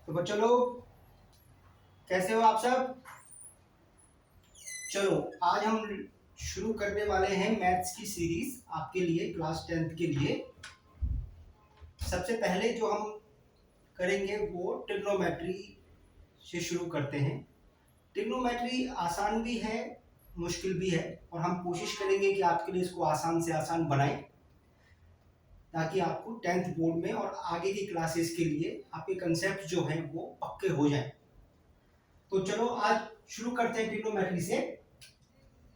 तो बच्चों लोग कैसे हो आप सब। चलो आज हम शुरू करने वाले हैं मैथ्स की सीरीज आपके लिए क्लास 10th के लिए। सबसे पहले जो हम करेंगे वो ट्रिग्नोमेट्री से शुरू करते हैं। ट्रिग्नोमेट्री आसान भी है, मुश्किल भी है, और हम कोशिश करेंगे कि आपके लिए इसको आसान से आसान बनाएं ताकि आपको 10th बोर्ड में और आगे की क्लासेस के लिए आपके कंसेप्ट जो हैं वो पक्के हो जाएं। तो चलो आज शुरू करते हैं ट्रिग्नोमेट्री से।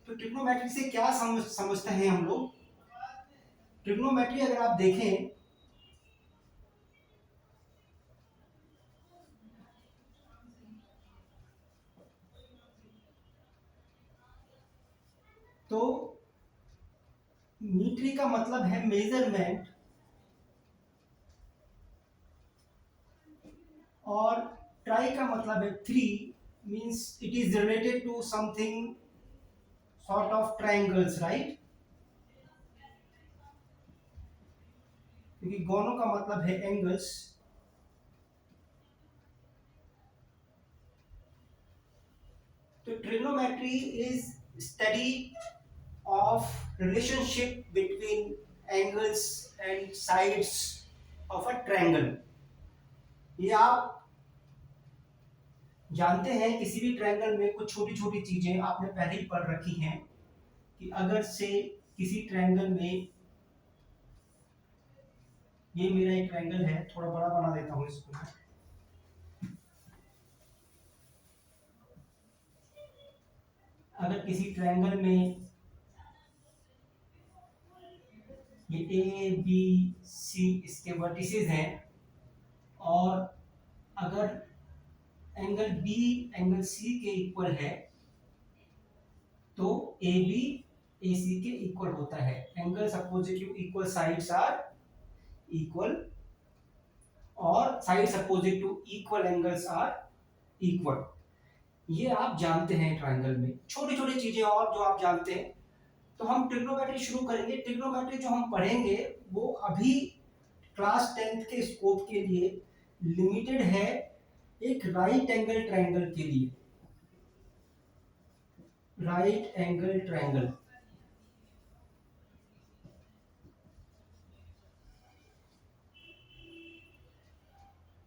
तो ट्रिग्नोमेट्री से क्या समझते हैं हम लोग। ट्रिग्नोमेट्री अगर आप देखें तो मीट्री का मतलब है मेजरमेंट, और ट्राई का मतलब है three, means it is related to something sort of triangles, right. क्योंकि गोनो का मतलब है एंगल्स। तो trigonometry is study of relationship between angles and sides of a triangle। ये आप जानते हैं किसी भी ट्रायंगल में कुछ छोटी छोटी चीजें आपने पहले ही पढ़ रखी हैं कि अगर से किसी ट्रायंगल में, ये मेरा एक ट्रायंगल है, थोड़ा बड़ा बना देता हूं इसको मैं। अगर किसी ट्रायंगल में ये ए बी सी इसके वर्टिसेस हैं, और अगर एंगल बी एंगल सी के इक्वल है तो ए बी ए सी के इक्वल होता है। Angle opposite equal sides are equal, और sides opposite to equal angles are equal. ये आप जानते हैं ट्रायंगल में छोटी छोटी चीजें और जो आप जानते हैं। तो हम ट्रिग्नोमेट्री शुरू करेंगे। ट्रिग्नोमेट्री जो हम पढ़ेंगे वो अभी क्लास 10th के स्कोप के लिए लिमिटेड है एक राइट एंगल ट्रायंगल के लिए। राइट एंगल ट्रायंगल,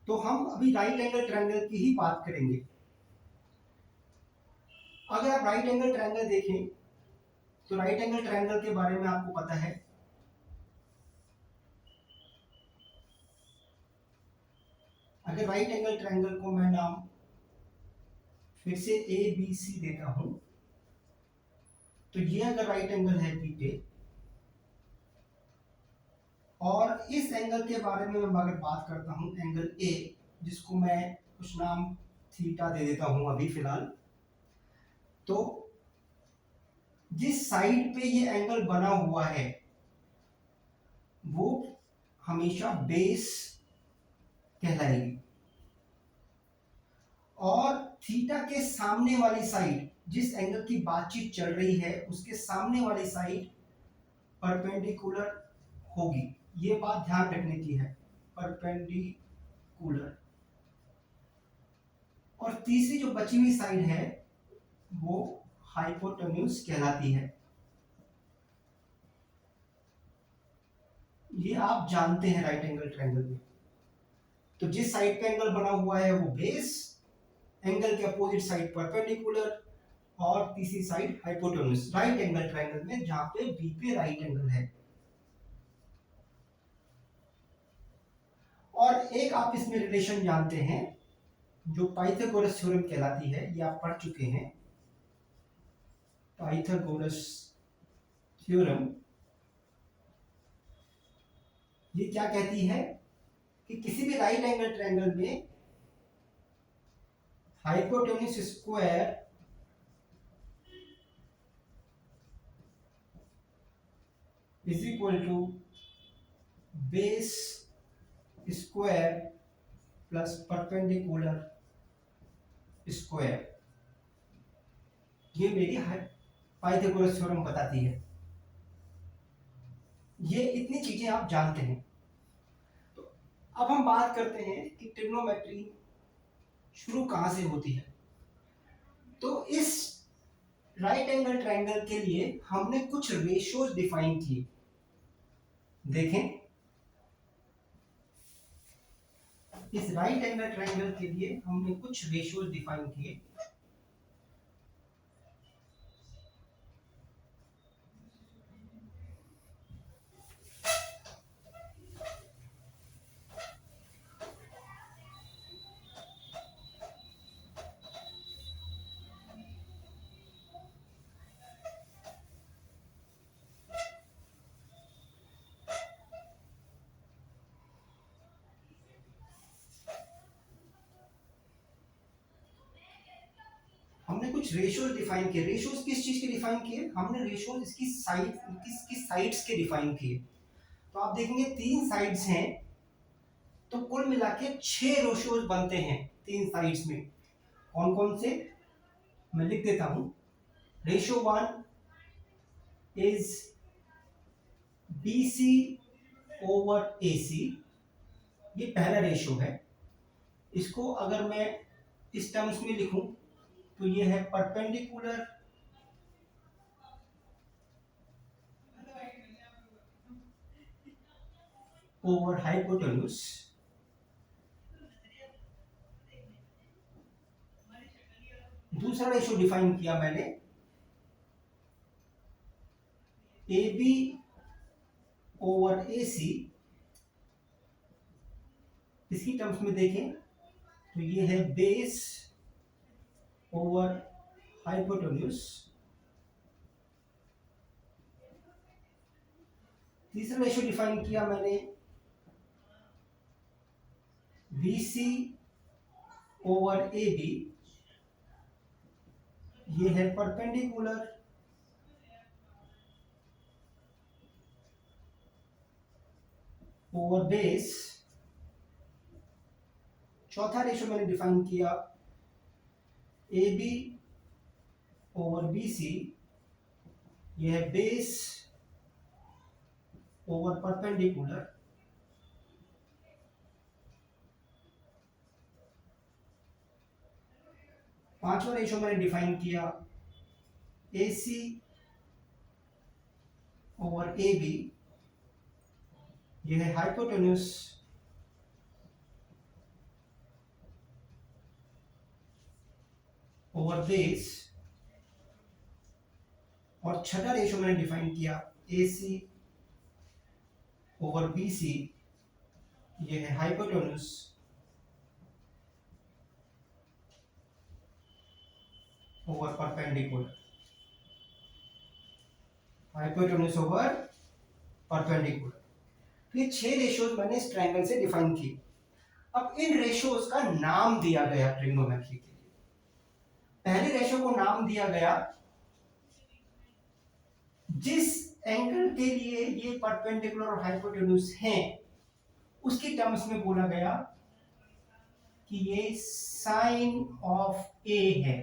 तो हम अभी राइट एंगल ट्रायंगल की ही बात करेंगे। अगर आप राइट एंगल ट्रायंगल देखें तो राइट एंगल ट्रायंगल के बारे में आपको पता है। अगर राइट एंगल ट्रायंगल को मैं नाम फिर से ए बी सी देता हूं, तो ये अगर राइट एंगल है बी पे, और इस एंगल के बारे में मैं अगर बात करता हूं एंगल ए, जिसको मैं कुछ नाम थीटा दे देता हूं अभी फिलहाल, तो जिस साइड पे ये एंगल बना हुआ है वो हमेशा बेस कहलाएगी, और थीटा के सामने वाली साइड, जिस एंगल की बातचीत चल रही है उसके सामने वाली साइड परपेंडिकुलर होगी। ये बात ध्यान रखने की है, परपेंडिकुलर। और तीसरी जो बची हुई साइड है वो हाइपोटेन्यूज कहलाती है। ये आप जानते हैं राइट एंगल ट्रायंगल में। तो जिस साइड पे एंगल बना हुआ है वो बेस, एंगल के अपोजिट साइड परपेंडिकुलर, और तीसरी side hypotenuse right angle triangle में, जहां पे बी पे राइट एंगल है। और एक आप इसमें रिलेशन जानते हैं जो पाइथागोरस थ्योरम कहलाती है, ये आप पढ़ चुके हैं। पाइथागोरस थ्योरम ये क्या कहती है कि किसी भी राइट एंगल ट्रायंगल में hypotenuse square is equal to base square plus perpendicular square. ये मेरी पाइथागोरस थ्योरम बताती है। ये इतनी चीजें आप जानते हैं। तो अब हम बात करते हैं कि ट्रिग्नोमेट्री शुरू कहाँ से होती है। तो इस राइट एंगल ट्रायंगल के लिए हमने कुछ रेशियोज डिफाइन किए। देखें, इस राइट एंगल ट्रायंगल के लिए हमने कुछ रेशियोज डिफाइन किए। हमने कुछ रेशियोज डिफाइन किए। रेशियोज किस चीज के डिफाइन किए? हमने रेशियोज इसकी साइड्स के डिफाइन किए। तो आप देखेंगे 3 साइड्स हैं, तो कुल मिला के 6 रेशियोज बनते हैं 3 साइड्स में। कौन कौन से? मैं लिख देता हूं। Ratio 1 is BC over AC, ये पहला रेशियो है। इसको अगर मैं इस टर्म्स में लिखूं तो ये है परपेंडिकुलर ओवर हाइपोटेन्यूज। दूसरा रेशियो डिफाइन किया मैंने AB ओवर AC। इसकी टर्म्स में देखें तो ये है बेस ओवर हाइपोटेन्यूज। तीसरा रेशियो डिफाइन किया मैंने BC ओवर AB। ये है परपेंडिकुलर ओवर बेस। चौथा रेशियो मैंने डिफाइन किया AB ओवर BC। ये है बेस ओवर परपेंडिकुलर। पांचवा रेशियो मैंने डिफाइन किया AC ओवर AB। ये है हाइपोटेन्यूज ओवर बेस। और छठा रेशियो मैंने डिफाइन किया AC ओवर BC। ये है hypotenuse over perpendicular. Hypotenuse over perpendicular. तो ये 6 रेशियोज मैंने इस ट्रायंगल से डिफाइन किए। अब इन रेशियोज का नाम दिया गया ट्रिग्नोमेट्री के लिए। पहले रेशियो को नाम दिया गया जिस एंगल के लिए ये परपेंडिकुलर और हाइपोटेन्यूज हैं, उसकी टर्म्स में बोला गया कि ये साइन ऑफ ए है।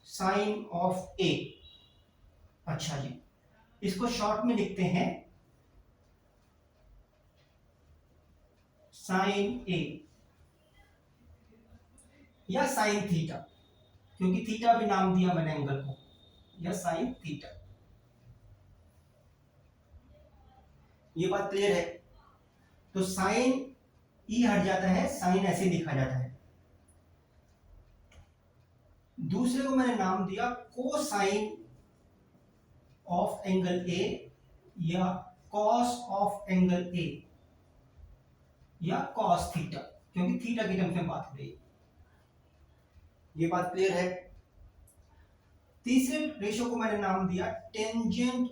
साइन ऑफ ए। अच्छा जी, इसको शॉर्ट में लिखते हैं साइन ए या साइन थीटा, क्योंकि थीटा भी नाम दिया मैंने एंगल को, या साइन थीटा। ये बात क्लियर है? तो साइन ई हट जाता है, साइन ऐसे लिखा जाता है। दूसरे को मैंने नाम दिया कोसाइन ऑफ एंगल ए या कॉस ऑफ एंगल ए या कॉस थीटा, क्योंकि थीटा की टर्म्स में बात हो रही है। ये बात क्लियर है? तीसरे रेशियो को मैंने नाम दिया टेंजेंट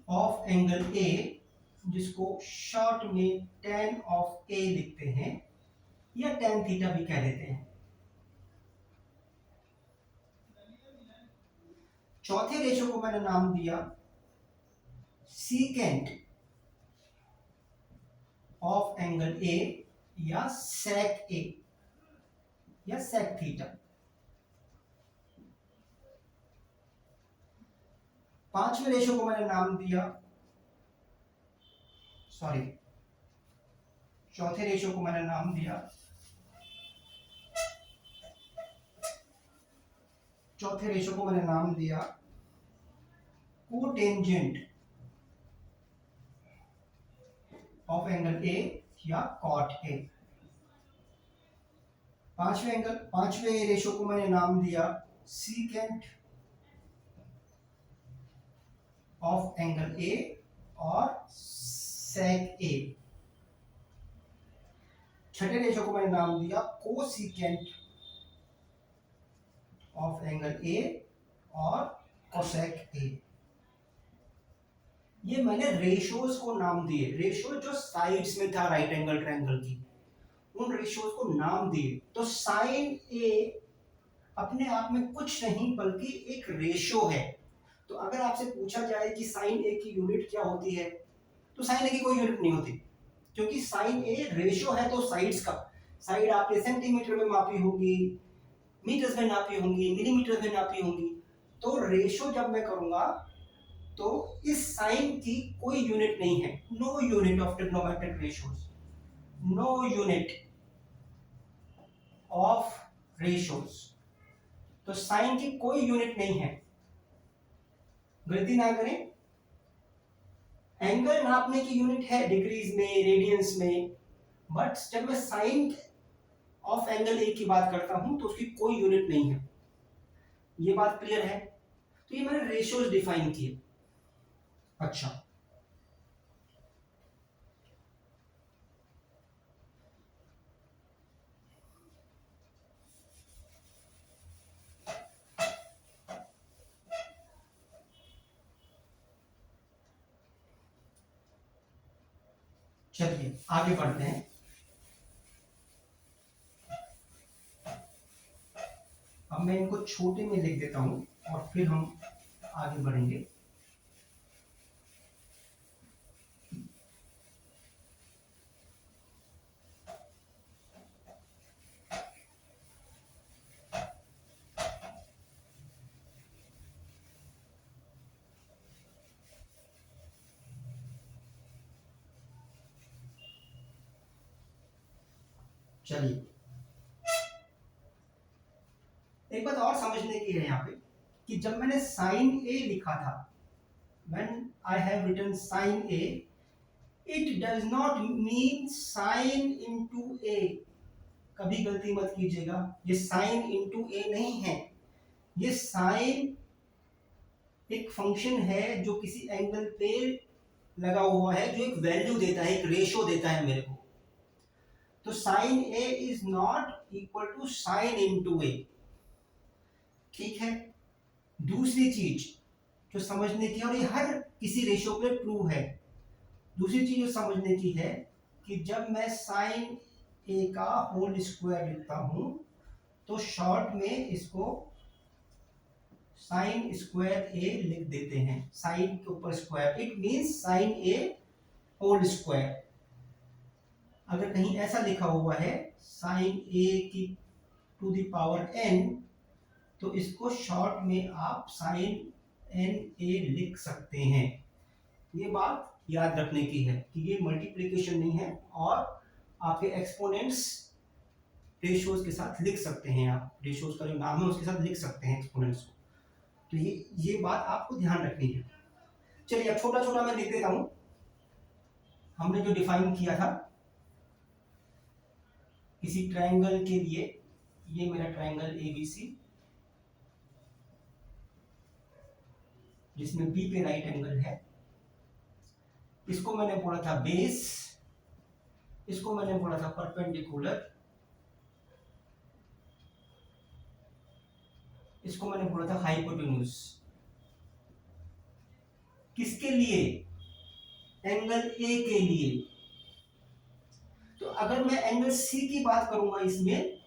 ऑफ एंगल ए, जिसको शॉर्ट में tan ऑफ ए लिखते हैं या tan थीटा भी कह देते हैं। चौथे रेशियो को मैंने नाम दिया सीकेंट ऑफ एंगल ए या sec ए या sec थीटा। पांचवें रेशियो को मैंने नाम दिया चौथे रेशो को मैंने नाम दिया, चौथे रेशो को मैंने नाम दिया कोटेंजेंट ऑफ एंगल ए या कॉट ए। पांचवें रेशो को मैंने नाम दिया सीकेंट ऑफ एंगल ए और सेक ए। छठे रेशो को मैंने नाम दिया कोसिकेंट ऑफ एंगल ए और कोसेक ए। ये मैंने रेशोज को नाम दिए, रेशो जो साइड्स में था राइट एंगल ट्रायंगल की, उन रेशोज को नाम दिए। तो साइन ए अपने आप में कुछ नहीं बल्कि एक रेशो है। तो अगर आपसे पूछा जाए कि साइन ए की यूनिट क्या होती है, तो साइन ए की कोई यूनिट नहीं होती, क्योंकि साइन ए रेशो है। तो साइड्स का, साइड आपने सेंटीमीटर में मापी होगी, मीटर्स में नापी होंगी, मिलीमीटर में नापी होंगी। तो रेशो जब मैं करूंगा तो इस साइन की कोई यूनिट नहीं है, no unit of trigonometric ratios, no unit of ratios. तो साइन की कोई यूनिट नहीं है, गलती ना करें। एंगल नापने की यूनिट है डिग्रीज में, रेडियंस में, बट जब मैं साइन ऑफ एंगल ए की बात करता हूं तो उसकी कोई यूनिट नहीं है। ये बात क्लियर है? तो ये मैंने रेशियोज डिफाइन किए। अच्छा, चलिए आगे बढ़ते हैं। अब मैं इनको छोटे में लिख देता हूं और फिर हम आगे बढ़ेंगे। चलिए, एक बात और समझने की है यहाँ पे कि जब मैंने साइन ए लिखा था, when I have written sin A, it does not mean sin into A। कभी गलती मत कीजिएगा, ये sin into A नहीं है। ये sin एक फंक्शन है जो किसी एंगल पे लगा हुआ है, जो एक वैल्यू देता है, एक रेशो देता है मेरे को। तो sin A is not equal to sin into A। ठीक है, दूसरी चीज जो समझने की, और ये हर किसी रेशो पे ट्रू है, दूसरी चीज जो समझने की है कि जब मैं साइन ए का होल स्क्वायर लिखता हूं तो शॉर्ट में इसको साइन स्क्वायर ए लिख देते हैं, साइन के ऊपर square, it means sine A whole square. अगर कहीं ऐसा लिखा हुआ है साइन ए की टू द पावर एन, तो इसको शॉर्ट में आप साइन एन ए लिख सकते हैं। ये बात याद रखने की है कि ये मल्टीप्लिकेशन नहीं है, और आपके एक्सपोनेंट्स रेशियोज के साथ लिख सकते हैं, आप रेशियोज का जो नाम है उसके साथ लिख सकते हैं एक्सपोनेंट्स को। तो ये बात आपको ध्यान रखनी है। चलिए अब छोटा छोटा मैं लिख देता हूं। हमने जो डिफाइन किया था किसी ट्रायंगल के लिए, ये मेरा ट्रायंगल एबीसी जिसमें बी पे राइट एंगल है, इसको मैंने बोला था बेस, इसको मैंने बोला था परपेंडिकुलर, इसको मैंने बोला था हाइपोटेन्यूज। किसके लिए? एंगल ए के लिए। तो अगर मैं एंगल सी की बात करूंगा इसमें,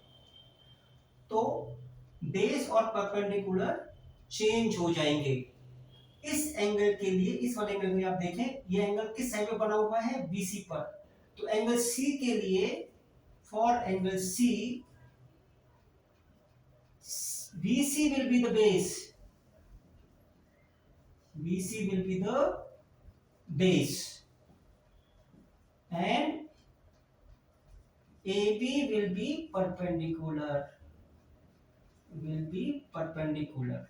तो बेस और परपेंडिकुलर चेंज हो जाएंगे। इस एंगल के लिए, इस वाले एंगल में आप देखें, ये एंगल किस साइड में बना हुआ है? बीसी पर। तो एंगल सी के लिए, for angle C, BC will be the base, BC will be the base, and AB will be perpendicular, will be perpendicular.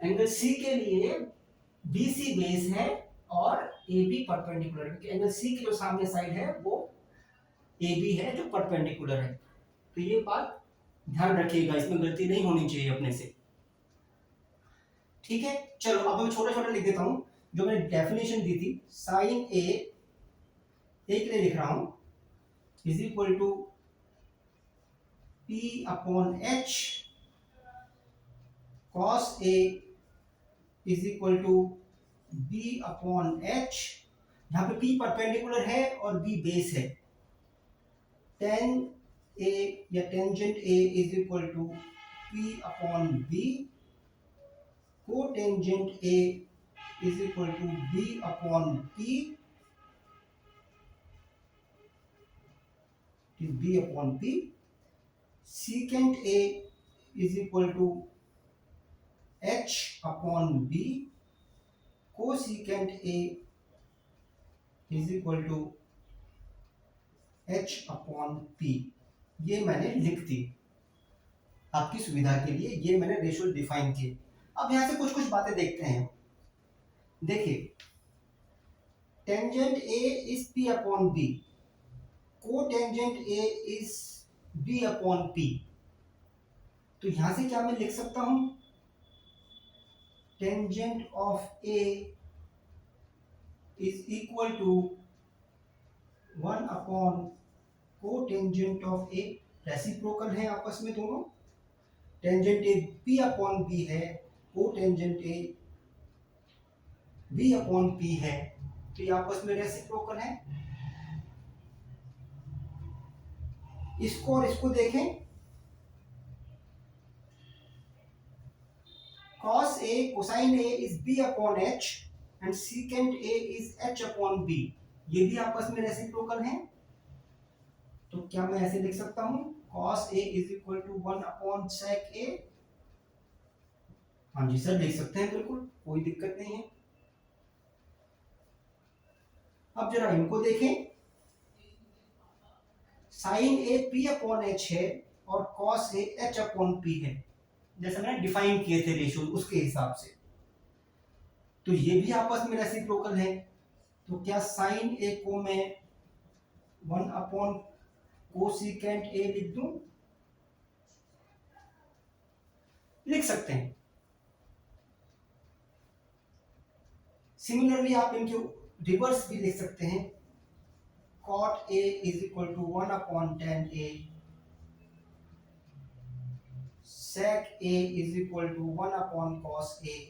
Angle C के लिए BC बेस है और AB परपेंडिकुलर, क्योंकि एंगल सी की जो सामने साइड है वो AB है जो परपेंडिकुलर है। तो ये बात ध्यान रखिएगा, इसमें गलती नहीं होनी चाहिए अपने से। ठीक है, चलो अब मैं छोटा छोटा लिख देता हूं जो मैंने डेफिनेशन दी थी। साइन ए के लिए लिख रहा हूं is equal to P upon H, cos A is equal to B upon H। यहाँ पे P परपेंडिकुलर है और B बेस है। tan A या tangent A is equal to P upon B, cotangent A is equal to B upon P, B upon P। secant A is equal to H upon B, cosecant A is equal to H upon P। ये मैंने लिख दी आपकी सुविधा के लिए, ये मैंने ratio define किए। अब यहां से कुछ कुछ बातें देखते हैं। देखिए, tangent A is P upon B, cotangent A is B upon P। तो यहां से क्या मैं लिख सकता हूं, tangent of A is equal to 1 upon cotangent of A। Reciprocal है आपस में दोनों। Tangent A P upon B है, cotangent A B upon P है, तो ये आपस में रेसिप्रोकल है। इसको और इसको देखें, cos A cosine A is B upon H and secant A is H upon B। ये भी आपस में रेसिप्रोकल हैं। तो क्या मैं ऐसे लिख सकता हूं, cos A is equal to 1 upon sec A। हाँ जी सर, लिख सकते हैं, बिल्कुल कोई दिक्कत नहीं है। अब जरा इनको देखें, sin A P upon H है और cos A H upon P है, जैसे मैंने डिफाइन किए थे रेशियो उसके हिसाब से। तो ये भी आपस में रेसिप्रोकल है। तो क्या साइन ए को मैं 1 अपॉन कोसेकेंट ए लिख दूं, लिख सकते हैं। सिमिलरली आप इनके रिवर्स भी लिख सकते हैं, cot A is equal to 1 upon tan A, sec A is equal to 1 upon cos A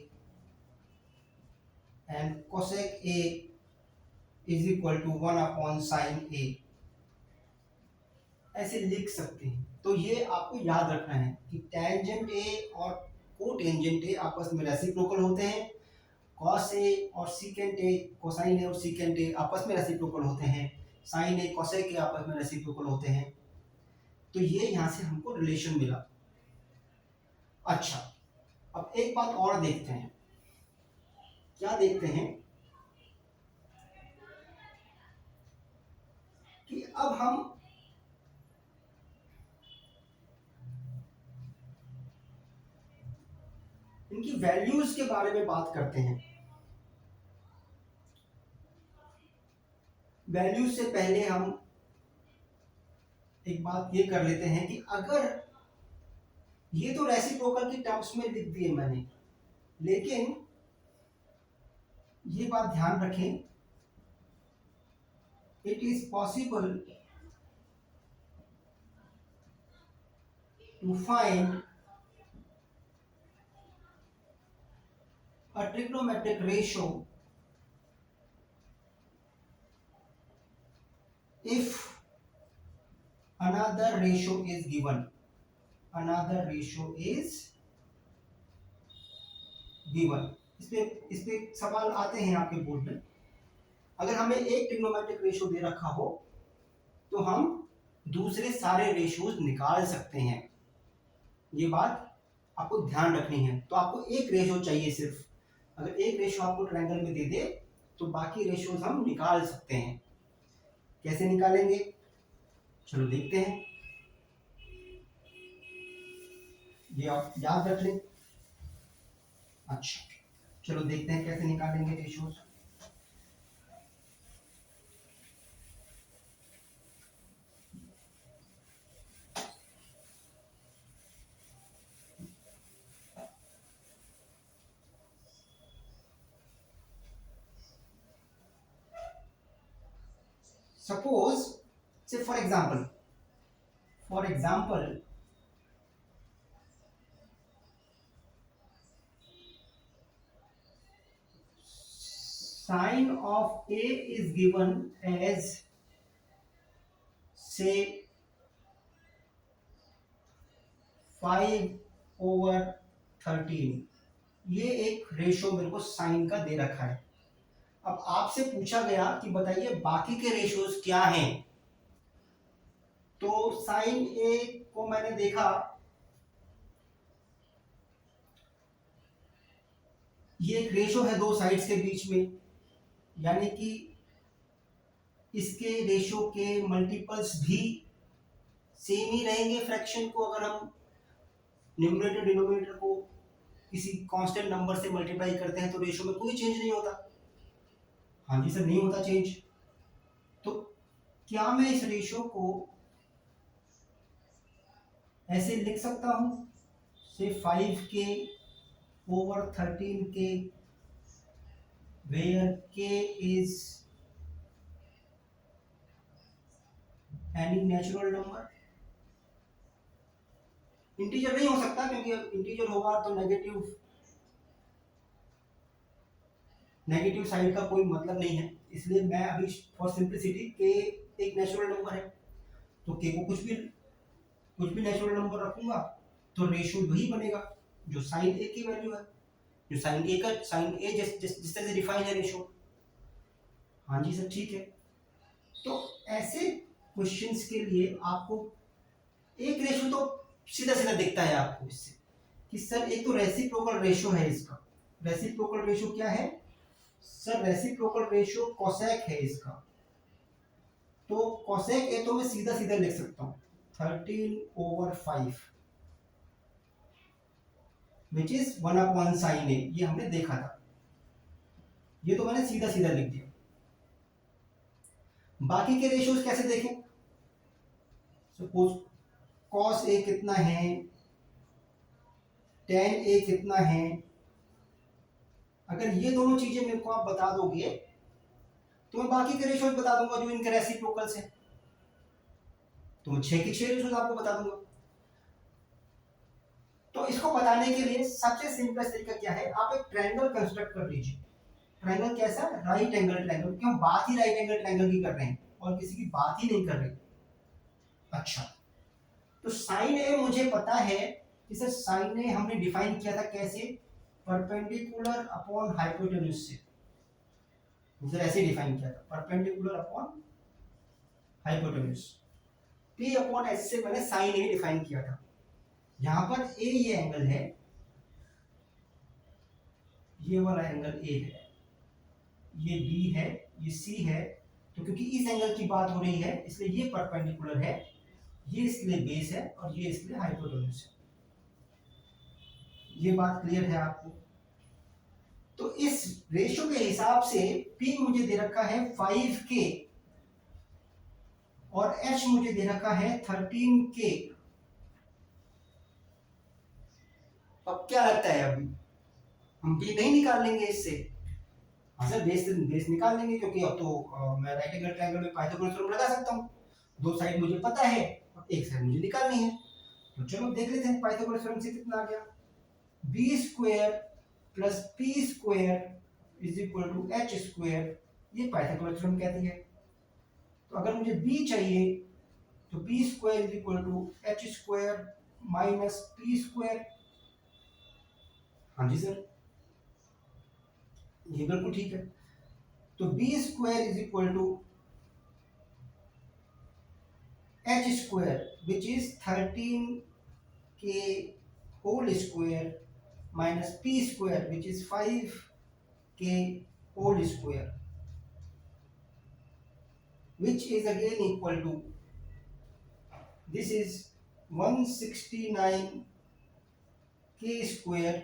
and cosec A is equal to 1 upon sin A। ऐसे लिख सकते हैं। तो ये आपको याद रखना है कि टेंजेंट A और कोटेंजेंट A आपस में रेसिप्रोकल होते हैं। cos A और secant A, कोसाइन A और secant A आपस में रेसिप्रोकल होते हैं। sin A cosec A आपस में रेसिप्रोकल होते हैं। तो ये यहां से हमको रिलेशन मिला। अच्छा, अब एक बात और देखते हैं। क्या देखते हैं कि अब हम इनकी वैल्यूज के बारे में बात करते हैं। वैल्यूज से पहले हम एक बात ये कर लेते हैं कि अगर ये तो रेसिप्रोकल की टर्म्स में लिख दिए मैंने, लेकिन ये बात ध्यान रखें, it is possible to find a trigonometric ratio if another ratio is given, another ratio is given। इस पे सवाल आते हैं आपके बोर्ड में। अगर हमें एक ट्रिग्नोमेट्रिक रेशियो दे रखा हो तो हम दूसरे सारे रेशियोज निकाल सकते हैं। ये बात आपको ध्यान रखनी है। तो आपको एक रेशो चाहिए सिर्फ, अगर एक रेशो आपको ट्रायंगल में दे दे तो बाकी रेशोज हम निकाल सकते हैं। कैसे निकालेंगे, चलो देखते हैं। ये आप याद रख लें। अच्छा, चलो देखते हैं कैसे निकालेंगे रेशोज। सपोज से for example sine of A is given as say 5/13। ये एक रेशो मेरे को साइन का दे रखा है। अब आपसे पूछा गया कि बताइए बाकी के रेशोज क्या हैं। तो साइन ए को मैंने देखा, ये एक रेशो है दो साइड्स के बीच में, यानी कि इसके रेशो के मल्टीपल्स भी सेम ही रहेंगे। फ्रैक्शन को अगर हम न्यूमरेटर डिनोमिनेटर को किसी कांस्टेंट नंबर से मल्टीप्लाई करते हैं तो रेशो में कोई चेंज नहीं होता। हाँ जी सर, नहीं होता चेंज। तो क्या मैं इस रेशो को ऐसे लिख सकता हूं, से 5k/13k where k is any natural number। Integer नहीं हो सकता, क्योंकि इंटीजर होगा तो नेगेटिव साइड का कोई मतलब नहीं है। इसलिए मैं अभी फॉर सिंपलिसिटी के एक नेचुरल नंबर है तो के को कुछ भी नेचुरल नंबर रखूंगा तो रेशियो वही बनेगा जो साइन ए की वैल्यू है, जो साइन ए जिस तरह से डिफाइन है रेशियो। हाँ जी सर, ठीक है। तो ऐसे क्वेश्चंस के लिए आपको एक रेशियो तो सीधा सीधा दिखता है आपको इससे कि सर एक तो रेसिप्रोकल रेशियो है इसका। रेसिप्रोकल रेशियो क्या है सर? रेसिप्रोकल रेशियो कोसेक है इसका। तो कोसेक ए तो मैं सीधा सीधा लिख सकता हूं 13/5 विच इज 1/sin a। ये हमने देखा था, ये तो मैंने सीधा सीधा लिख दिया। बाकी के रेशियोज कैसे देखें? सपोज cos a कितना है, tan a कितना है। अगर ये दोनों चीजें मेरे को आप बता दोगे तो मैं बाकी के रेशियोज बता दूंगा जो इनके रेसिप्रोकल्स हैं। तो मैं 6 के 6 रेशियोज आपको बता दूंगा। तो इसको बताने के लिए सबसे सिंपल तरीका क्या है, आप एक ट्रायंगल कंस्ट्रक्ट कर लीजिए। ट्रायंगल कैसा? Right angle triangle. क्यों बात ही राइट एंगल ट्रायंगल की कर रहे हैं और किसी की बात ही नहीं कर रहे। अच्छा, तो साइन ए मुझे पता है कि सर साइन ए हमने डिफाइन किया था कैसे? परपेंडिकुलर अपॉन हाइपोटेन्यूज से। सर ऐसे डिफाइन किया था, perpendicular upon hypotenuse. p upon s से मैंने साइन ए डिफाइन किया था। यहां पर a ये एंगल है, ये वाला एंगल a है, ये b है, ये c है। तो क्योंकि इस एंगल की बात हो रही है इसलिए ये परपेंडिकुलर है, ये इसके लिए बेस है और ये इसके लिए हाइपोटेन्यूज है। ये बात क्लियर है आपको? तो इस रेशियो के हिसाब से p मुझे दे रखा है 5k और h मुझे दे रखा है 13k। अब क्या लगता है, अभी हम p नहीं निकाल लेंगे इससे? हाँ सर, बेस निकाल लेंगे, क्योंकि अब तो मैं राइट एंगल ट्रायंगल में पाइथागोरस थ्योरम लगा सकता हूँ। दो साइड मुझे पता है और एक साइड मुझे निकालनी है। तो चलो देख लेते हैं पाइथागोरस थ्योरम से कितना आ गया। b² + p² = h²। ये पाइथागोरस थ्योरम कहती है। तो अगर मुझे b चाहिए तो b² = h² - p²। हाँ जी सर, ये बिल्कुल ठीक है। तो b² = h² which is 13k whole square minus p square, which is 5k whole square, which is again equal to, this is 169k square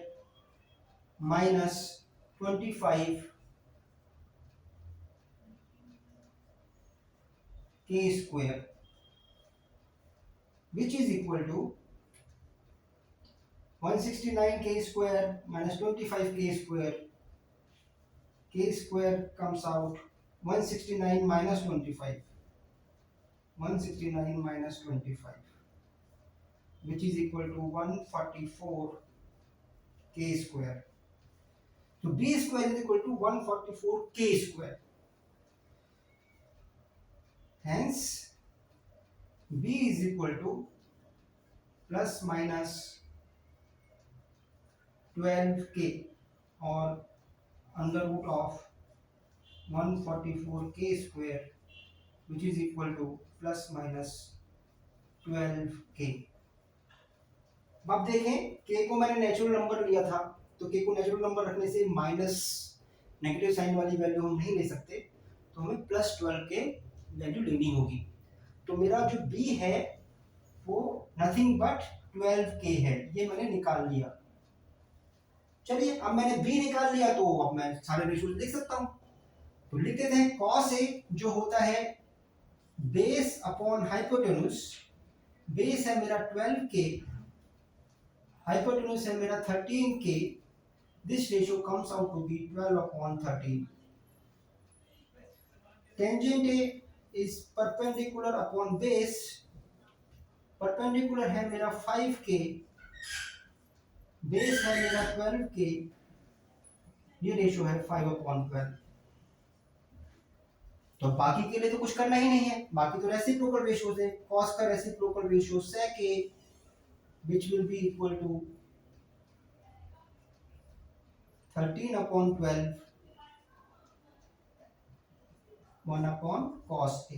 minus 25k square, which is equal to 169k square minus 25k square. K square comes out 169 minus 25, 169 minus 25, which is equal to 144k square. So b square is equal to 144k square. Hence b is equal to plus minus 12k or under root of 144k square, which is equal to plus minus 12k. अब आप देखें k को मैंने natural number लिया था, तो k को natural number रखने से माइनस नेगेटिव साइन वाली वैल्यू हम नहीं ले सकते, तो हमें प्लस 12 के वैल्यू लेनी होगी। तो मेरा जो b है वो नथिंग बट 12k है, ये मैंने निकाल लिया। चलिए अब मैंने b निकाल लिया तो अब मैं सारे रेशियोज लिख सकता हूं। तो लिख देते हैं cos a जो होता है बेस अपॉन हाइपोटेन्यूज, बेस है मेरा 12k, हाइपोटेन्यूज है मेरा 13k, this ratio comes out to be 12 upon 13। Tangent A is perpendicular upon base, perpendicular है मेरा 5k, बेस है मेरा 12k, ये रेशियो है 5 अपॉन 12। तो बाकी के लिए तो कुछ करना ही नहीं है, बाकी तो रेसिप्रोकल रेशियोज है। cos का reciprocal ratio sec a, which will be equal to 13 upon 12, 1 upon cos a,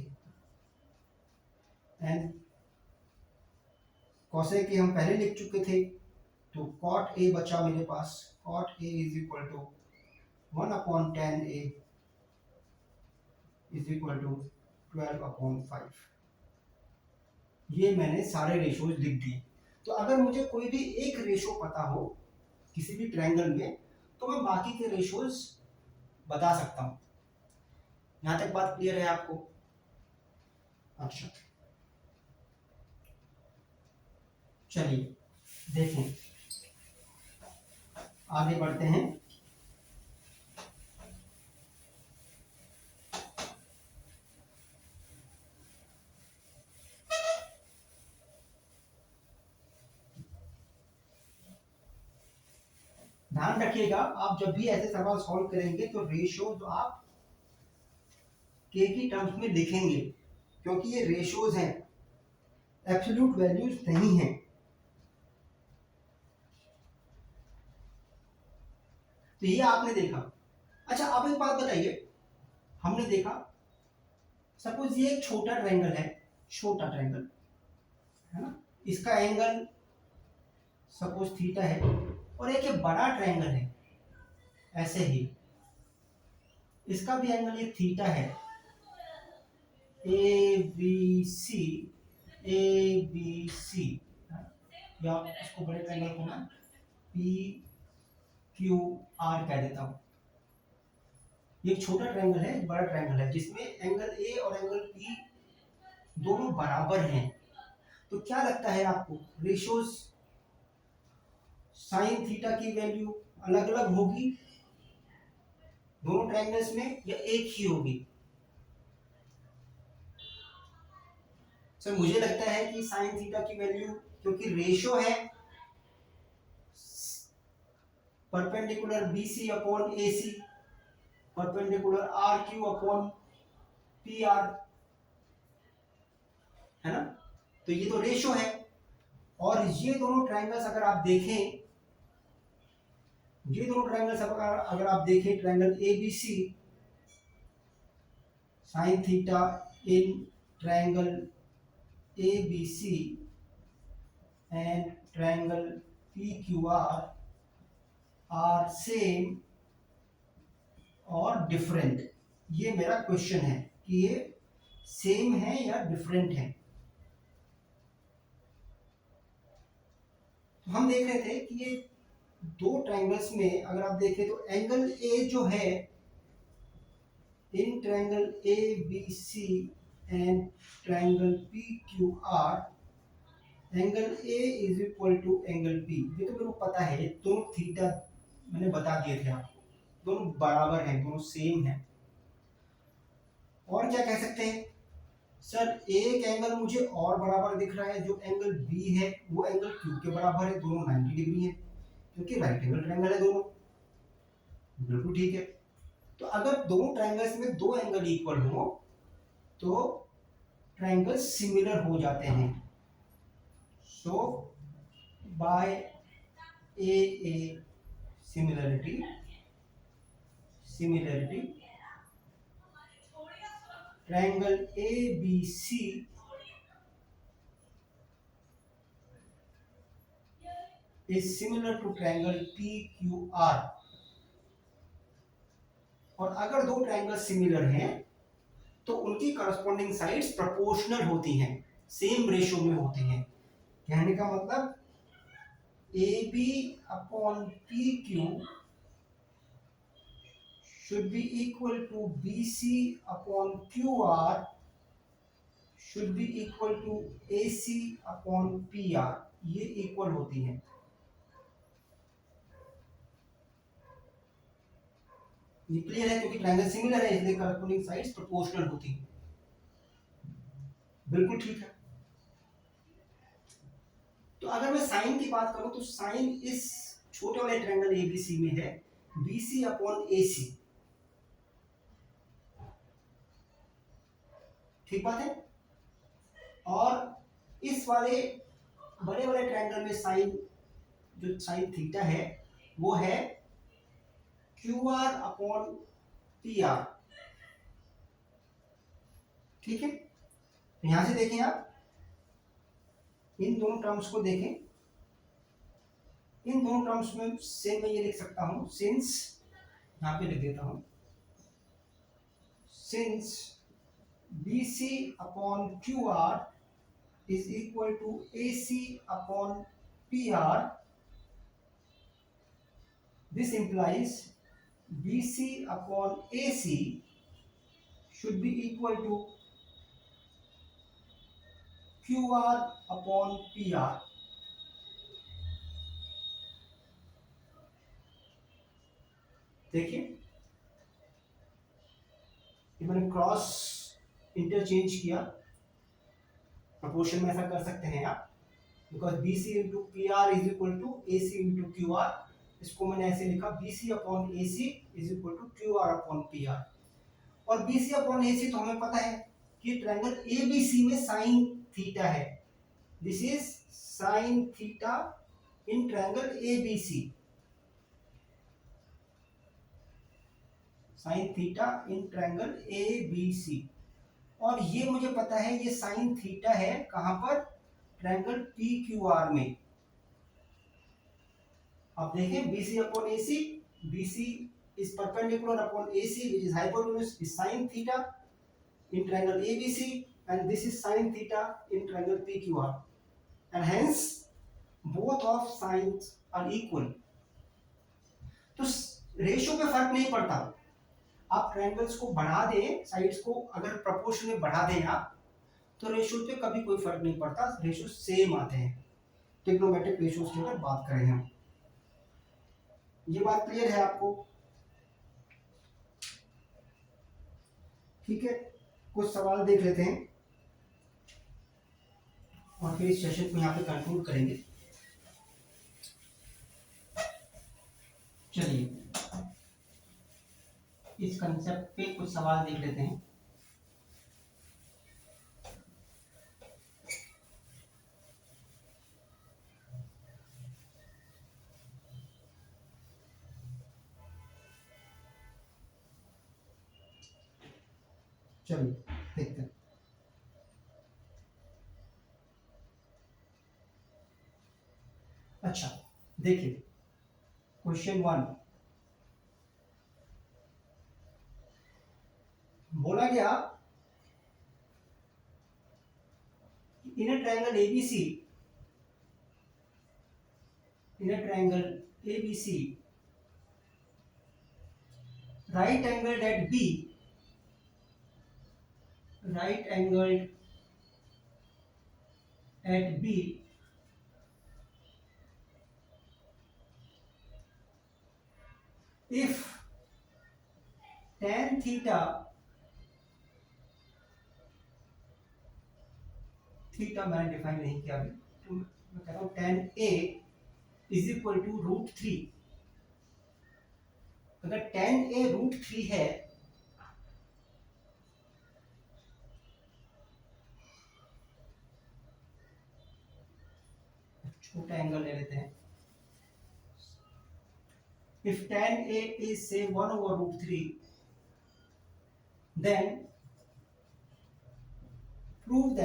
and cos a के हम पहले लिख चुके थे, तो cot a बचा मेरे पास, cot a is equal to 1 upon tan a is equal to 12 upon 5। ये मैंने सारे रेशियोज लिख दिए। तो अगर मुझे कोई भी एक रेशियो पता हो किसी भी ट्रायंगल में, तो मैं बाकी के रेशियोज बता सकता हूं। यहां तक बात क्लियर है आपको? अच्छा चलिए देखें, आगे बढ़ते हैं। ध्यान रखिएगा, आप जब भी ऐसे सवाल सॉल्व करेंगे तो रेशियो जो आप के की टर्म्स में लिखेंगे, क्योंकि ये रेशियोज हैं, एब्सोल्यूट वैल्यूज नहीं हैं। तो ये आपने देखा। अच्छा आप एक बात बताइए, हमने देखा सपोज ये एक छोटा ट्रायंगल है, छोटा ट्रायंगल है ना, इसका एंगल सपोज थीटा है, और एक ये बड़ा ट्रायंगल है ऐसे ही, इसका भी एंगल ये थीटा है, ए बी सी, ए बी सी, या इसको बड़े ट्रायंगल को मैं पी क्यू आर कह देता हूं। ये एक छोटा ट्रायंगल है, एक बड़ा ट्रायंगल है, जिसमें एंगल ए और एंगल पी दोनों बराबर हैं। तो क्या लगता है आपको, रेशियोज साइन थीटा की वैल्यू अलग अलग होगी दोनों ट्रायंगल्स में, या एक ही होगी? सर मुझे लगता है कि साइन थीटा की वैल्यू, क्योंकि रेशियो है perpendicular B C upon A C, perpendicular R Q upon P R, है ना, तो ये तो रेशियो है। और ये दोनों ट्रायंगल्स अगर आप देखें, ये दोनों ट्रायंगल्स अगर आप देखें, triangle A B C, sine theta in triangle A B C and triangle P Q R same और डिफरेंट। ये मेरा क्वेश्चन है कि ये सेम है या डिफरेंट है। तो हम देख रहे थे कि ये दो ट्रायंगल्स में अगर आप देखें तो एंगल ए जो है in triangle A B C and triangle P Q R, angle A is equal to angle B. ये तो मेरे को पता है, दोनों थीटा मैंने बता दिए थे आपको, दोनों बराबर हैं, दोनों सेम हैं। और क्या कह सकते हैं सर, एक एंगल मुझे और बराबर दिख रहा है, जो एंगल बी है वो एंगल क्यू के बराबर है, दोनों 90 डिग्री है, क्योंकि राइट एंगल ट्रायंगल है दोनों। बिल्कुल ठीक है। तो अगर दोनों ट्रायंगल्स में दो एंगल इक्वल हो तो ट्रायंगल सिमिलर हो जाते हैं। So by a similarity triangle A B C is similar to triangle PQR। और अगर दो ट्रायंगल सिमिलर हैं तो उनकी करस्पॉन्डिंग साइड्स प्रोपोर्शनल होती हैं, सेम रेशियो में होती हैं। कहने का मतलब AB upon PQ should be equal to BC upon QR should be equal to AC upon PR। ये इक्वल होती हैं। ये क्लियर है, क्योंकि ट्रायंगल सिमिलर है इसलिए करस्पॉन्डिंग साइड्स प्रोपोर्शनल होती हैं। बिल्कुल ठीक है। तो अगर मैं साइन की बात करूं तो साइन इस छोटे वाले ट्रायंगल एबीसी में है BC अपॉन AC। ठीक बात है। और इस वाले बड़े वाले ट्रायंगल में साइन, जो साइन थीटा है वो है QR अपॉन PR। ठीक है। यहां से देखें आप, इन दोनों टर्म्स को देखें, इन दोनों टर्म्स में सेम मैं ये लिख सकता हूं, सिंस, यहां पे लिख देता हूं, since BC upon QR is equal to AC upon PR, this implies BC upon AC should be equal to QR upon PR। देखिए, मैंने क्रॉस इंटरचेंज किया, प्रोपोर्शन में ऐसा कर सकते हैं आप, because BC into P R is equal to AC into Q R. इसको मैंने ऐसे लिखा BC upon AC is equal to QR upon PR। और BC अपॉन AC तो हमें पता है कि ट्रायंगल ABC में साइन थीटा है, this is sine theta in triangle ABC, sine theta in triangle ABC। और ये मुझे पता है ये साइन थीटा है कहां पर, ट्रायंगल PQR में। अब देखें BC upon AC, BC is perpendicular upon AC which is hypotenuse is sin theta in triangle ABC, and this is sin theta in triangle PQR, and hence both of sides are equal। तो ratio पे फर्क नहीं पड़ता, आप triangles को बढ़ा दें, sides को अगर प्रोपोर्शन में बढ़ा दें आप, तो रेशियो पे कभी कोई फर्क नहीं पड़ता, रेशियो सेम आते हैं। ट्रिग्नोमेट्रिक रेशियोज की अगर बात करें हम, ये बात क्लियर है आपको? ठीक है, कुछ सवाल देख लेते हैं और फिर इस सेशन को यहाँ पे कंक्लूड करेंगे। चलिए इस कंसेप्ट पे कुछ सवाल देख लेते हैं। चलिए देखते हैं। अच्छा, देखिए क्वेश्चन 1 बोला गया in a triangle ABC, in a triangle ABC right angled at B, right angled at B, if tan theta, theta मैंने डिफाइन नहीं किया अभी, तो मैं कह रहा हूँ tan A is equal to √3। अगर tan A √3 है छोटा एंगल ले लेते हैं, if tan A is say 1/√3, then prove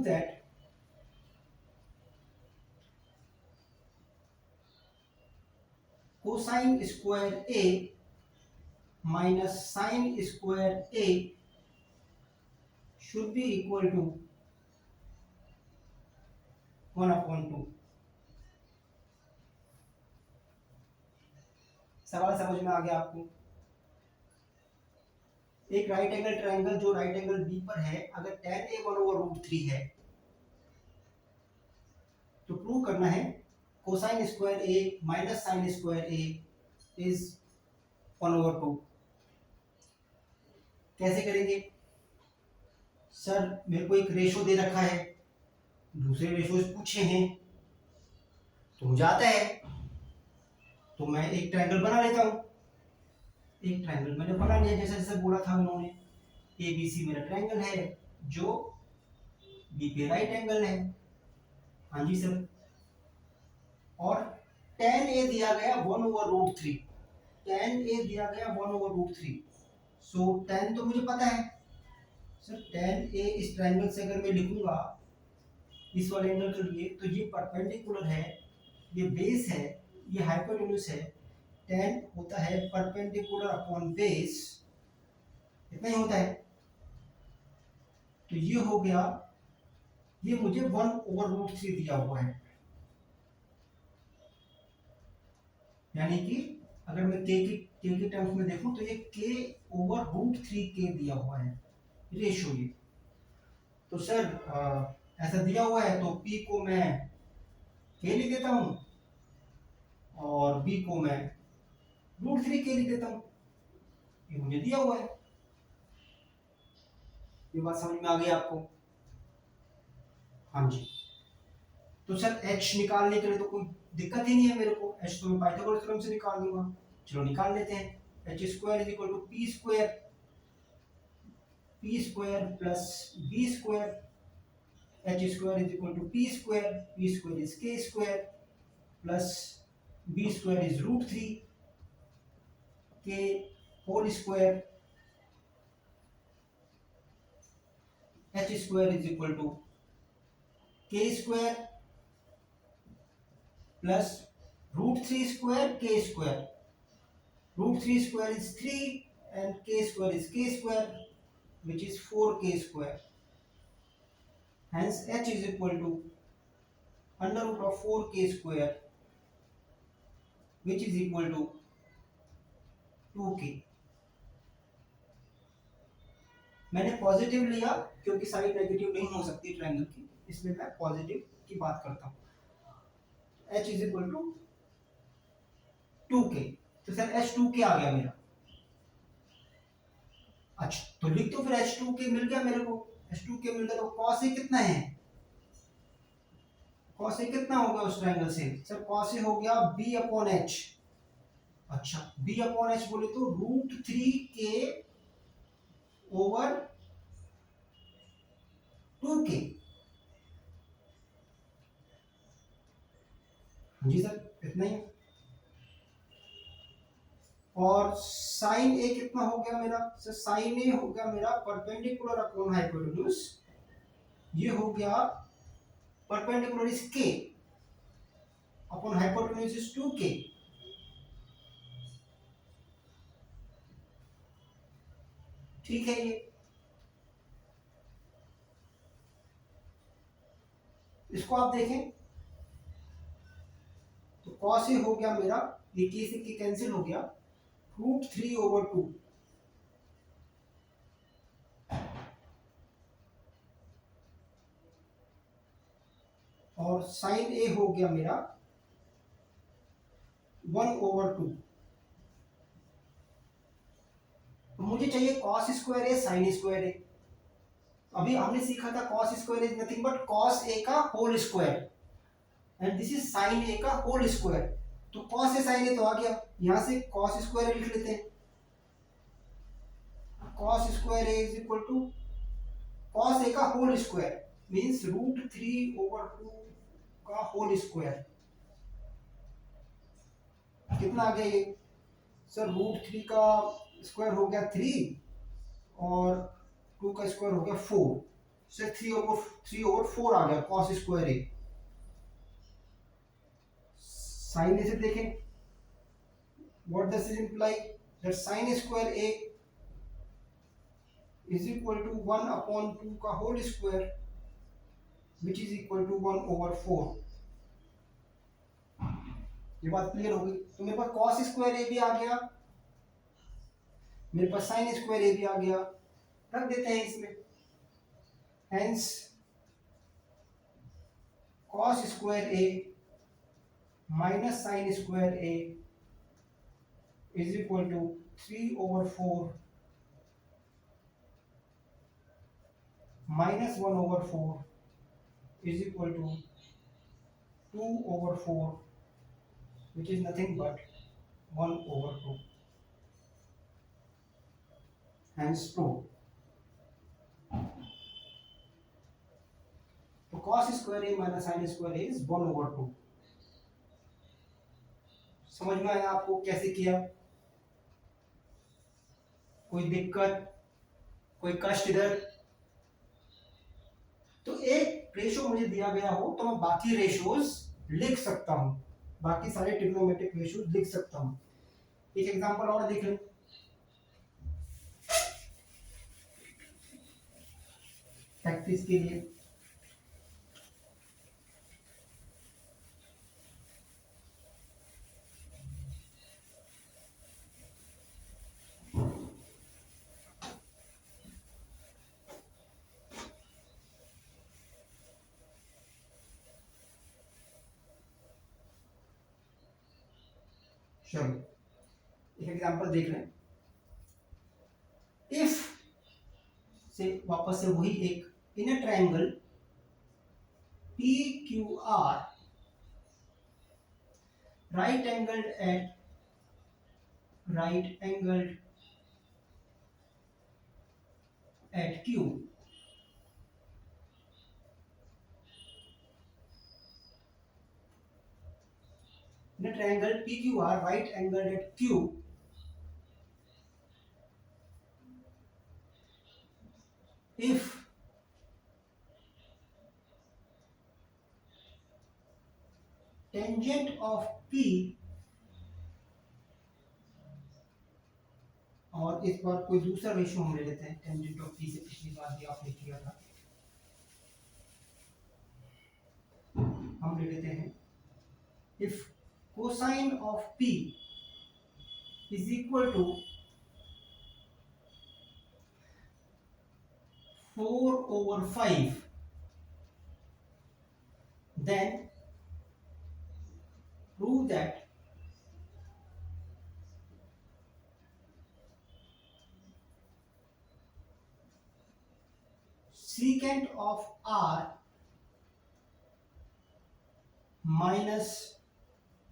that cosine square A minus sine square A should be equal to 1/2। सवाल समझ में आ गया आपको? एक राइट एंगल ट्रायंगल जो राइट एंगल बी पर है, अगर tan A 1/√3 है तो प्रूव करना है cosine square A minus sine square A is 1/2। कैसे करेंगे? सर मेरे को एक रेशो दे रखा है, दूसरे रेशोज पूछे हैं तो मुझे आता है, तो मैं एक ट्रायंगल बना लेता हूँ। एक ट्रायंगल मैंने बना लिया जैसा जैसा बोला था उन्होंने। ए बी सी मेरा ट्रायंगल है जो बी पे राइट एंगल है। हाँ जी सर। और tan A दिया गया 1/√3, tan A दिया गया 1/√3। सो tan तो मुझे पता है सर। tan A इस ट्रायंगल से अगर मैं लिखूंगा इस वाले एंगल के लिए, तो ये परपेंडिकुलर है, ये बेस है, ये हाइपोटेन्यूज है। tan होता है परपेंडिकुलर अपॉन बेस, इतना ही होता है। तो ये हो गया, ये मुझे 1/√3 दिया हुआ है, यानी कि अगर मैं k की टर्म्स में देखूं तो ये k/√3 दिया हुआ है रेशो ये। तो सर ऐसा दिया हुआ है तो p को मैं k लिख देता हूं और b को मैं √3k लिख देता हूं, ये मुझे दिया हुआ है। ये बात समझ में आ गई आपको? हाँ जी। तो सर h निकालने के लिए तो कोई दिक्कत ही नहीं है मेरे को, h तो मैं पाइथागोरस थ्योरम से निकाल दूंगा। चलो निकाल लेते हैं। h square is equal to p square plus b square. h square is equal to p square is k square plus b square is √3 k whole square. h square is equal to k square plus √3 square k square. √3 square is 3 and k square is k square, which is 4k square. Hence h is equal to under root of 4k square, which is equal to 2k। मैंने positive लिया क्योंकि side negative नहीं हो सकती triangle की, इसलिए मैं positive की बात करता हूँ। h is equal to 2k। तो सर h2k आ गया मेरा। अच्छा तो लिख तो फिर h2k मिल गया मेरे को। h2k मिल गया तो cos a कितना है? cos a कितना हो गया उस ट्रायंगल से? सर cos a हो गया b/h। अच्छा b/h बोले तो √3k ओवर 2k। जी सर इतना ही। और साइन ए कितना हो गया मेरा? सर साइन ए हो गया मेरा परपेंडिकुलर अपॉन हाइपोटेन्यूज, ये हो गया perpendicular is k upon hypotenuse is 2k। ठीक है, ये इसको आप देखें तो कॉस ए हो गया मेरा, ये k से k कैंसिल हो गया, √3/2 और साइन ए हो गया मेरा 1/2। तो मुझे चाहिए cos square A sine square A. अभी हमने सीखा था cos square is nothing but cos A का whole square and this is sine A का होल स्क्वायर। तो कॉस ए साइन ए तो आ गया, यहां से कॉस स्क्वायर लिख लेते हैं। Cos square A is equal to cos A का होल स्क्वायर मींस √3/2 का होल स्क्वायर। कितना आ गया ये सर? √3 का स्क्वायर हो गया 3 और 2 का स्क्वायर हो गया 4, सर 3/4 आ गया cos square A. Sine A से देखें, what does it imply? That sine square A is equal to 1/2 का whole square which is equal to 1/4। ये बात क्लियर हो गई। तो मेरे पास कॉस स्क्वायर ए भी आ गया, मेरे पास साइन स्क्वायर ए भी आ गया, रख देते हैं इसमें। Hence cos square A minus sine square A is equal to 3/4 minus 1/4 is equal to 2/4 which is nothing but 1/2, hence 2। तो cos square A minus sine square A is 1/2। समझ में आया आपको कैसे किया? कोई दिक्कत, कोई कष्ट इधर? तो एक रेशो मुझे दिया गया हो तो मैं बाकी रेशोज लिख सकता हूं, बाकी सारे ट्रिग्नोमेट्रिक रेशोज लिख सकता हूं। एक एग्जांपल और देख लें, प्रैक्टिस के लिए। चलो एक एग्जांपल देख लें। इफ से वापस से वही एक in a triangle PQR right angled at Q, in a triangle PQR right angled at Q, if tangent of P, और इस बार कोई दूसरा रेशियो हम ले लेते हैं, टेंजेंट ऑफ P से पिछली बार भी आपने किया था, हम ले लेते हैं if cosine of P is equal to 4/5, then prove that secant of R minus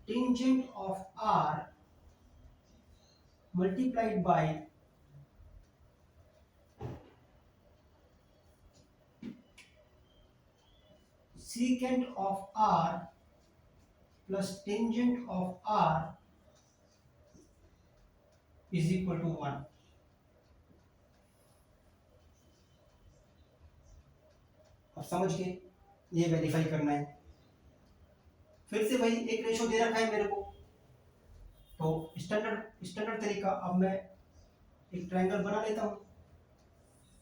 tangent of R multiplied by secant of R plus tangent of R is equal to 1। अब समझ गए ये वेरीफाई करना है। फिर से वही एक रेशो दे रखा है मेरे को, तो स्टैंडर्ड तरीका, अब मैं एक ट्रायंगल बना लेता हूँ।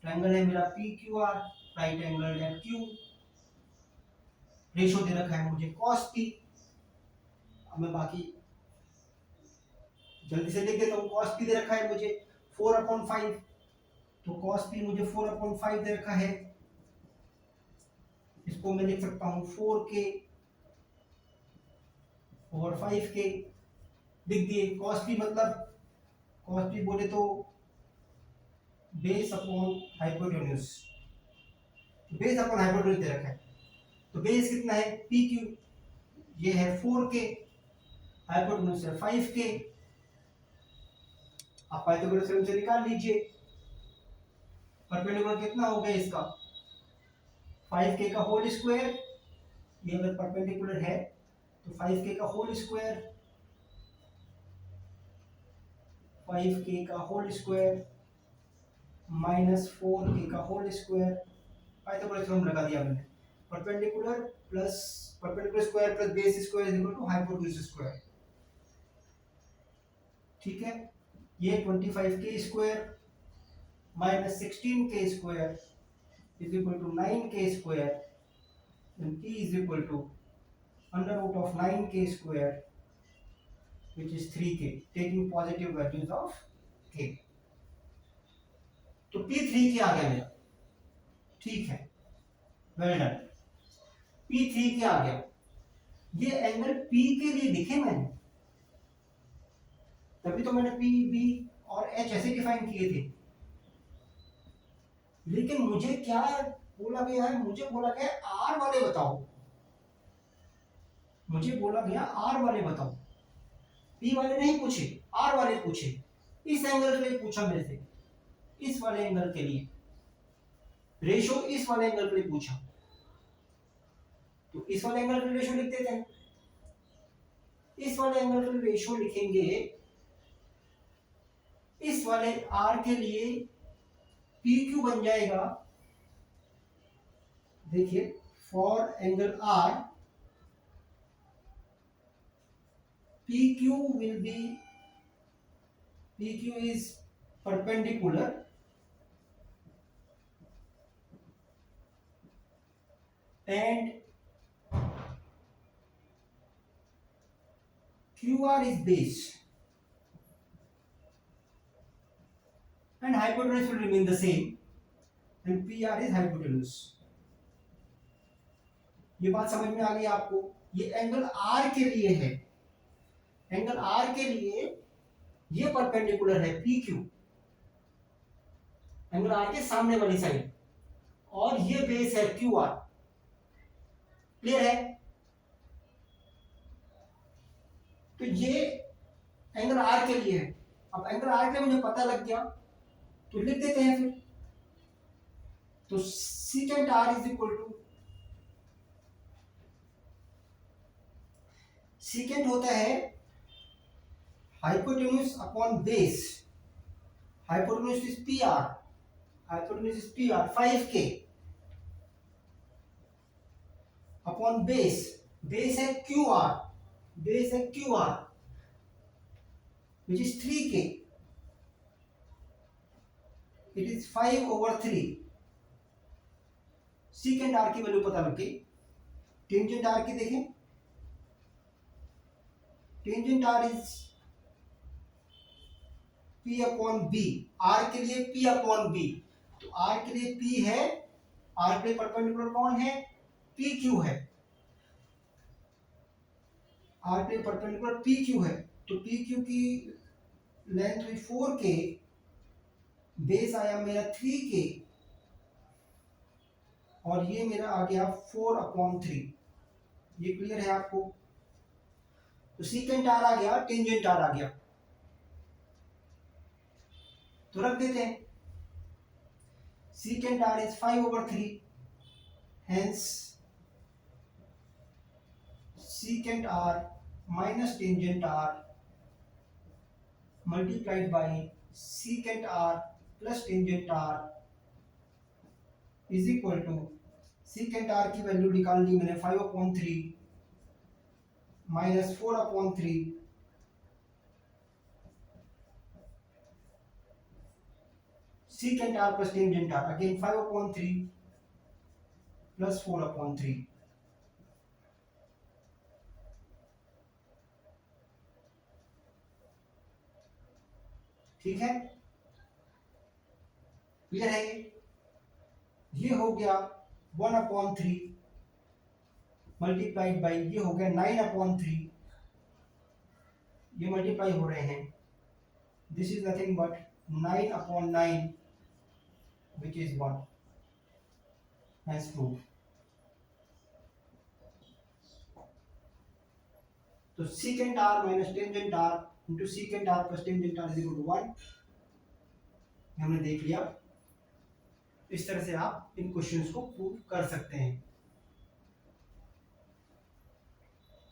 ट्रायंगल है मेरा P Q are, right angle है क्यू, रेशो दे रखा है मुझे कॉस पी। अब मैं बाकी जल्दी से लिख देता हूँ। कॉस पी दे रखा है मुझे 4/5, तो कॉस पी मुझे 4/5 दे रखा है। इसको मैं लिख सकता हूँ 4k और 5k, लिख दिए। कॉस पी मतलब, कॉस पी बोले तो base upon hypotenuse, base upon hypotenuse दे रखा है। तो बेस कितना है पी क्यू, ये है 4k, हाइपोटेन्यूज है 5k। आप पाइथागोरस थ्योरम से निकाल लीजिए, परपेंडिकुलर कितना हो गया इसका 5k का होल स्क्वायर। ये अगर परपेंडिकुलर है तो 5k का होल स्क्वायर, 5k का होल स्क्वायर माइनस 4k का होल स्क्वायर। पाइथागोरस थ्योरम लगा दिया मैंने। Perpendicular plus perpendicular square plus base square is equal to hypotenuse square. ठीक है, ये 25k square minus 16k square is equal to 9k square, and p is equal to under root of 9k square, which is 3k, taking positive values of k. तो p 3k आ गया मेरा, ठीक है, well done. p 3k आ गया। ये angle p के लिए लिखे मैंने, तभी तो मैंने p b और h ऐसे डिफाइन किए थे। लेकिन मुझे क्या बोला गया है, मुझे बोला गया r वाले बताओ, मुझे बोला गया r वाले बताओ। p वाले नहीं पूछे, r वाले पूछे। इस एंगल के लिए पूछा मेरे से, इस वाले एंगल के लिए रेशो, इस वाले एंगल के लिए पूछा, तो इस वाले एंगल के लिए रेशो लिख देते हैं। इस वाले एंगल के लिए रेशो लिखेंगे, इस वाले r के लिए PQ बन जाएगा, देखिए for angle R PQ will be, PQ is perpendicular and QR is base and hypotenuse will remain the same and PR is hypotenuse। ये बात समझ में आ गई आपको? ये एंगल R के लिए है, एंगल R के लिए ये परपेंडिकुलर है PQ, एंगल R के सामने वाली साइड, और ये बेस है QR। क्लियर है? तो ये एंगल R के लिए है। अब एंगल R के लिए मुझे पता लग गया, तो लिख देते हैं फिर। तो secant R is equal to, secant होता है hypotenuse upon base, hypotenuse is PR, hypotenuse is PR 5k upon base, base है QR, बेस है QR which is 3k, it is 5/3। secant R की वैल्यू पता लग गई। टेंजेंट R की देखें, tangent R is P upon B, R के लिए P अपॉन B, तो R के लिए P है, R के लिए परपेंडिकुलर कौन है, PQ है, R के लिए परपेंडिकुलर PQ है, तो PQ की लेंथ हुई 4k, बेस आया मेरा 3k, और ये मेरा आ गया 4/3। ये क्लियर है आपको? तो सीकेंट R आ गया, टेंजेंट R आ गया, तो रख देते हैं। secant R is 5/3, hence secant R minus tangent R multiplied by secant R plus tangent R is equal to secant R की वैल्यू निकाल ली मैंने 5/3 minus 4/3 secant r plus tangent r, again 5/3 plus 4/3. ठीक है, क्लियर है ये हो गया 1/3 मल्टीप्लाइड बाई ये हो गया 9/3, ये मल्टीप्लाई हो रहे हैं, this is nothing but 9/9 which is 1, hence proof. तो secant r minus tangent r into secant r plus tangent r is equal to 1, हमने देख लिया। इस तरह से आप इन क्वेश्चंस को प्रूव कर सकते हैं।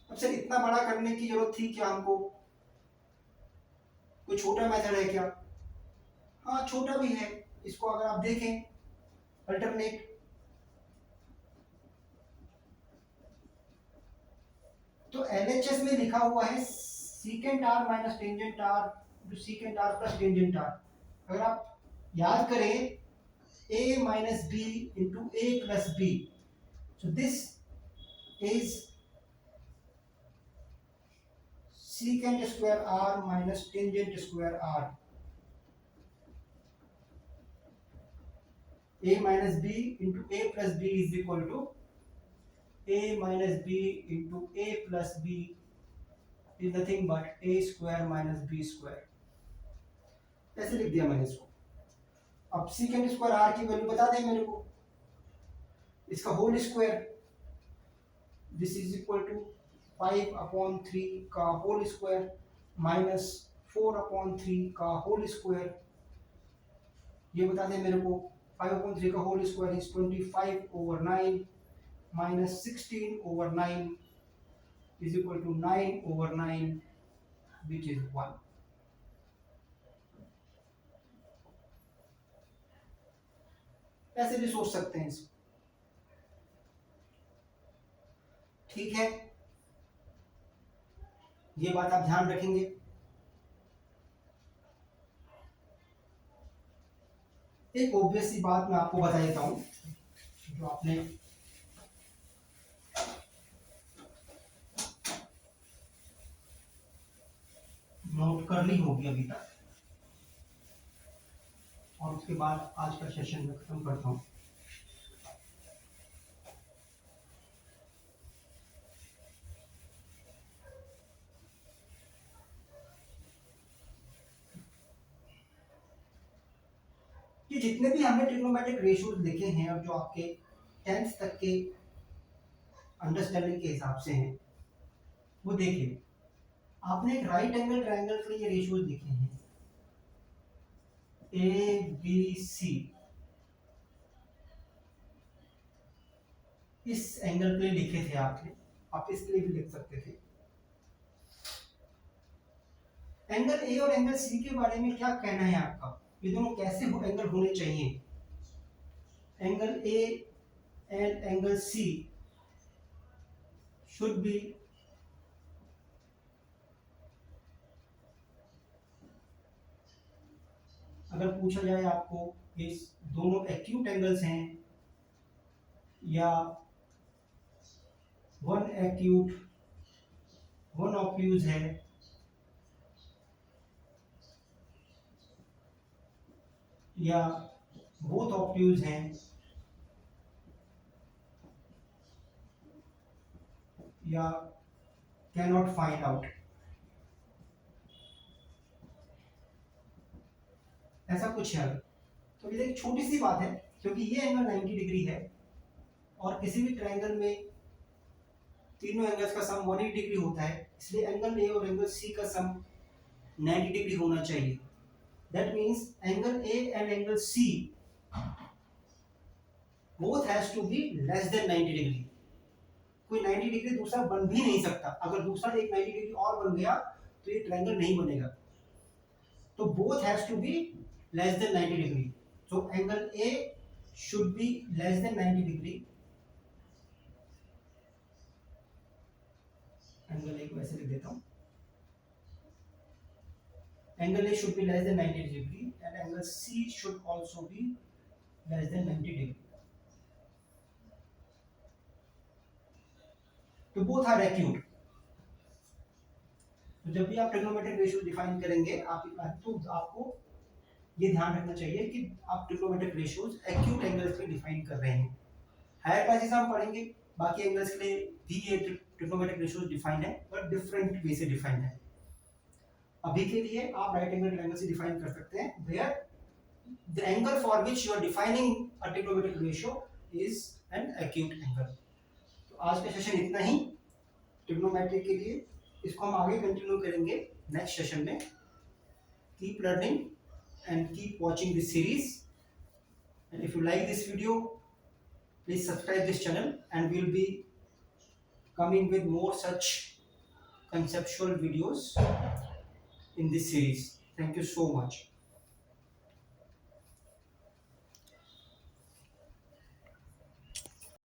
अब सर इतना बड़ा करने की जरूरत थी क्या हमको, कोई छोटा मेथड है क्या? हाँ छोटा भी है, इसको अगर आप देखें अल्टरनेट, तो LHS में लिखा हुआ है secant r minus tangent r into secant r plus tangent r। अगर आप याद करें a minus b into a plus b, so this is secant square r minus tangent square r, a minus b into a plus b is equal to a minus b into a plus b is nothing but a square minus b square, ऐसे लिख दिया मैंने इसको। अब secant square r की value बता दें मेरे को, इसका whole square, this is equal to 5/3 का होल स्क्वायर माइनस 4/3 का होल स्क्वायर, ये बता दें मेरे को 5/3 का whole square is 25/9 minus 16/9 is equal to 9/9 which is 1। ऐसे भी सोच सकते हैं इसको, ठीक है, ये बात आप ध्यान रखेंगे। एक ऑब्वियस सी बात मैं आपको बता देता हूं जो आपने नोट कर ली होगी अभी तक, और उसके बाद आज का सेशन में खत्म करता हूं। कि जितने भी हमने ट्रिग्नोमेट्रिक रेशियोज लिखे हैं और जो आपके 10th तक के अंडरस्टैंडिंग के हिसाब से हैं, वो देखिए आपने एक राइट एंगल ट्रायंगल के लिए रेशियोज लिखे हैं ए बी सी, इस एंगल के लिए लिखे थे आपने, आप इसके लिए भी लिख सकते थे। एंगल ए और एंगल सी के बारे में क्या कहना है आपका, ये दोनों कैसे एंगल होने चाहिए? Angle A and angle C should be अगर पूछा जाए आपको इस दोनों एक्यूट एंगल्स हैं या वन एक्यूट वन ऑब्ट्यूज है, या बोथ ऑब्ट्यूज हैं, या कैन नॉट फाइंड आउट, ऐसा कुछ है। तो ये एक छोटी सी बात है, क्योंकि ये एंगल 90 डिग्री है और किसी भी ट्रायंगल में तीनों एंगल्स का सम 180 डिग्री होता है, इसलिए एंगल ए और एंगल सी का सम 90 डिग्री होना चाहिए। That means angle A and angle C both has to be less than 90 degree. कोई 90 डिग्री दूसरा बन भी नहीं सकता, अगर दूसरा एक 90 डिग्री और बन गया तो ये ट्रायंगल नहीं बनेगा। तो both has to be less than 90 degree, so angle A should be less than 90 degree angle A को ऐसे लिख देता हूँ, angle A should be less than 90 degree and angle C should also be less than 90 degree. तो both are acute. तो जब भी आप ट्रिग्नोमेट्रिक रेशियो डिफाइन करेंगे तो आपको ये ध्यान रखना चाहिए कि आप ट्रिग्नोमेट्रिक रेशियोज एक्यूट एंगल्स के लिए डिफाइन कर रहे हैं। हायर क्लासेस हम पढ़ेंगे, बाकी एंगल्स के लिए भी ये ट्रिग्नोमेट्रिक रेशियोज डिफाइंड है, बट डिफरेंट वे से डिफाइंड है। अभी के लिए आप राइट एंगल ट्रायंगल से डिफाइन कर सकते हैं, where the angle for which you are defining a trigonometric ratio is an acute angle. तो आज का सेशन इतना ही ट्रिग्नोमेट्री के लिए, इसको हम आगे कंटिन्यू करेंगे नेक्स्ट सेशन में। Keep learning and keep watching this series, and if you like this video, please subscribe this channel and we'll be coming with more such conceptual videos in this series. Thank you so much.